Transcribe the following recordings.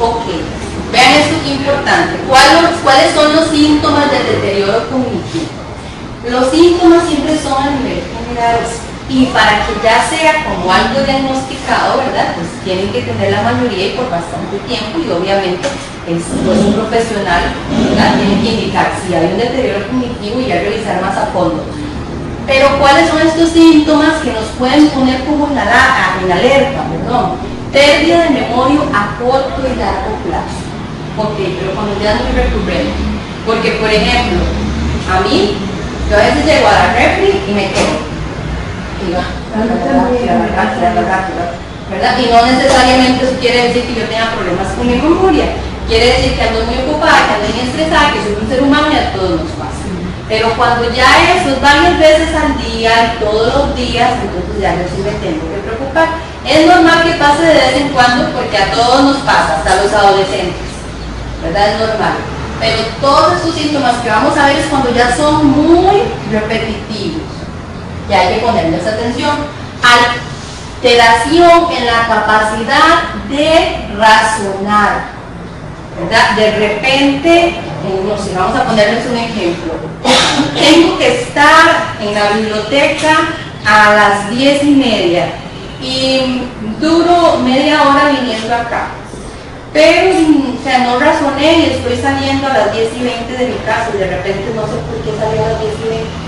Ok, vean esto que importante. ¿Cuáles son los síntomas del deterioro cognitivo? Los síntomas siempre son a nivel general y para que ya sea como algo diagnosticado, ¿verdad? Pues tienen que tener la mayoría y por bastante tiempo y obviamente pues un profesional, ¿verdad? Tiene que indicar si hay un deterioro cognitivo y ya revisar más a fondo. Pero ¿cuáles son estos síntomas que nos pueden poner como en alerta? Pérdida de memoria a corto y largo plazo. Ok, pero cuando ya es muy recurrente. Porque, por ejemplo, a mí, yo a veces llego a la refri y me quedo. ¿Verdad? Y no necesariamente eso quiere decir que yo tenga problemas con mi memoria. Quiere decir que ando muy ocupada, que ando muy estresada, que soy un ser humano y a todos nos pasa. Pero cuando ya eso es varias veces al día, todos los días, entonces ya yo sí me tengo que preocupar. Es normal que pase de vez en cuando porque a todos nos pasa, hasta los adolescentes, ¿verdad? Es normal. Pero todos estos síntomas que vamos a ver es cuando ya son muy repetitivos. Y hay que ponerles atención. Alteración en la capacidad de razonar, ¿verdad? De repente, no sé, vamos a ponerles un ejemplo. Tengo que estar en la biblioteca a las 10:30 y duro media hora viniendo acá. Pero, o sea, no razoné y estoy saliendo a las 10:20 de mi casa y de repente no sé por qué salí a las 10:20.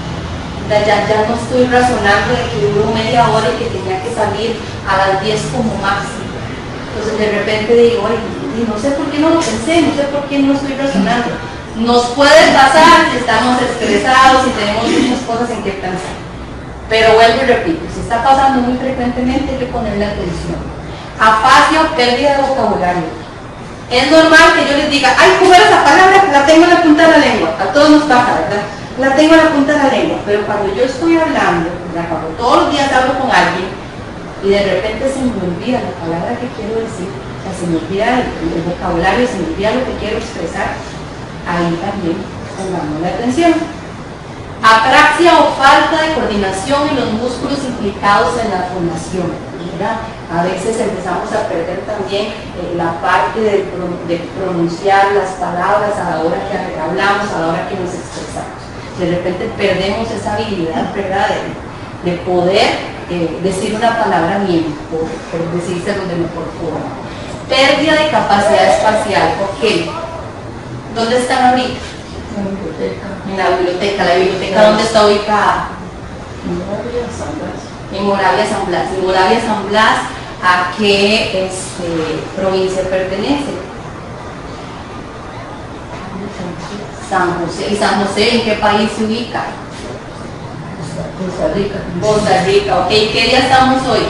Ya no estoy razonando de que duró media hora y que tenía que salir a las 10 como máximo. Entonces de repente digo, oye, no sé por qué no lo pensé, no sé por qué no estoy razonando. Nos puede pasar si estamos estresados, si tenemos muchas cosas en que pensar. Pero vuelvo y repito, si está pasando muy frecuentemente hay que ponerle atención. Afasia o pérdida de vocabulario. Es normal que yo les diga, ay, ¿cómo era esa palabra? La tengo en la punta de la lengua. A todos nos pasa, ¿verdad? La tengo en la punta de la lengua. Pero cuando yo estoy hablando, ¿verdad? Cuando todos los días hablo con alguien y de repente se me olvida la palabra que quiero decir, o sea, se me olvida el vocabulario, se me olvida lo que quiero expresar, ahí también pongamos la atención. Apraxia o falta de coordinación en los músculos implicados en la fonación, ¿verdad? A veces empezamos a perder también la parte de pronunciar las palabras a la hora que hablamos, a la hora que nos expresamos. De repente perdemos esa habilidad, ¿verdad? De poder decir una palabra bien, por decírselo de mejor forma. Pérdida de capacidad espacial, ¿ok? ¿Dónde están ahorita? En la biblioteca. ¿La biblioteca dónde está ubicada? En Moravia, San Blas. En Moravia, San Blas, ¿a qué provincia pertenece? San José. ¿Y San José en qué país se ubica? Costa Rica. Costa Rica, ok. ¿Qué día estamos hoy?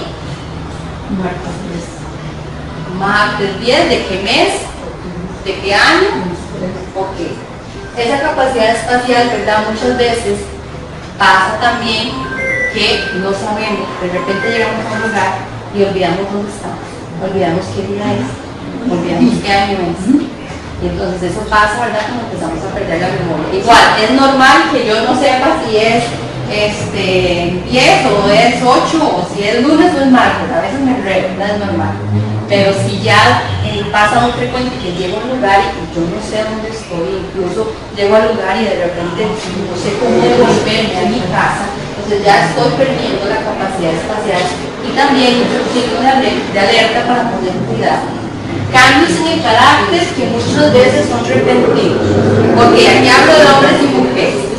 Martes 10. ¿De qué mes? ¿De qué año? Ok. Esa capacidad espacial, ¿verdad? Muchas veces pasa también que no sabemos, de repente llegamos a un lugar y olvidamos dónde estamos, olvidamos qué día es, olvidamos qué año es. Y entonces eso pasa, ¿verdad? Como empezamos a perder la memoria. Igual, es normal que yo no sepa si es 10 o es 8 o si es lunes o es martes, a veces me enredo, ¿verdad? Es normal. Pero si ya pasa muy frecuente que llego a un lugar y yo no sé dónde estoy, incluso llego al lugar y de repente no sé cómo devolverme a mi casa, entonces ya estoy perdiendo la capacidad espacial y también un signo de alerta para poner cuidado. Cambios en el carácter que muchas veces son repentinos, porque aquí hablo de hombres y mujeres.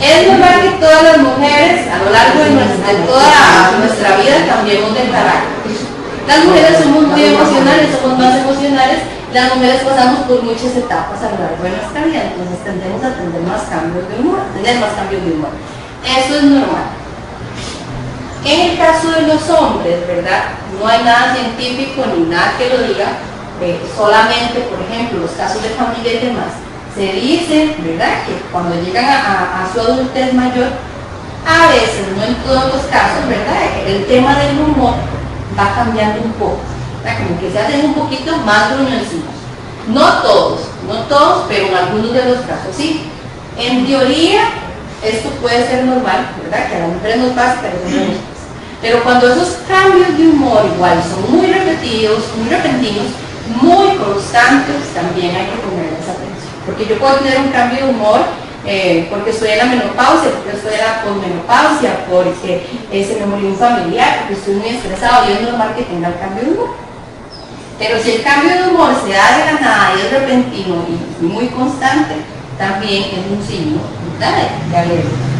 Es normal que todas las mujeres a lo largo de toda nuestra vida cambiemos de carácter. Las mujeres somos muy emocionales, somos más emocionales. Las mujeres pasamos por muchas etapas a lo largo de nuestra vida, entonces tendemos a tener más cambios de humor, Eso es normal. En el caso de los hombres, ¿verdad? No hay nada científico ni nada que lo diga, solamente, por ejemplo, los casos de familia y demás, se dice, ¿verdad?, que cuando llegan a su adultez mayor, a veces, no en todos los casos, ¿verdad?, el tema del humor va cambiando un poco, ¿verdad? Como que se hacen un poquito más gruñoncitos. No todos, pero en algunos de los casos sí. En teoría, esto puede ser normal, ¿verdad?, que a las mujeres nos pasa, que a los hombres nos pasa. Pero cuando esos cambios de humor igual son muy repetidos, muy repentinos, muy constantes, constante, también hay que ponerles atención. Porque yo puedo tener un cambio de humor porque estoy en la menopausia, porque estoy en la posmenopausia, porque se me murió un familiar, porque estoy muy estresado, y es normal que tenga el cambio de humor. Pero si el cambio de humor se da de la nada y es repentino y muy constante, también es un signo, ¿verdad?, de alerta.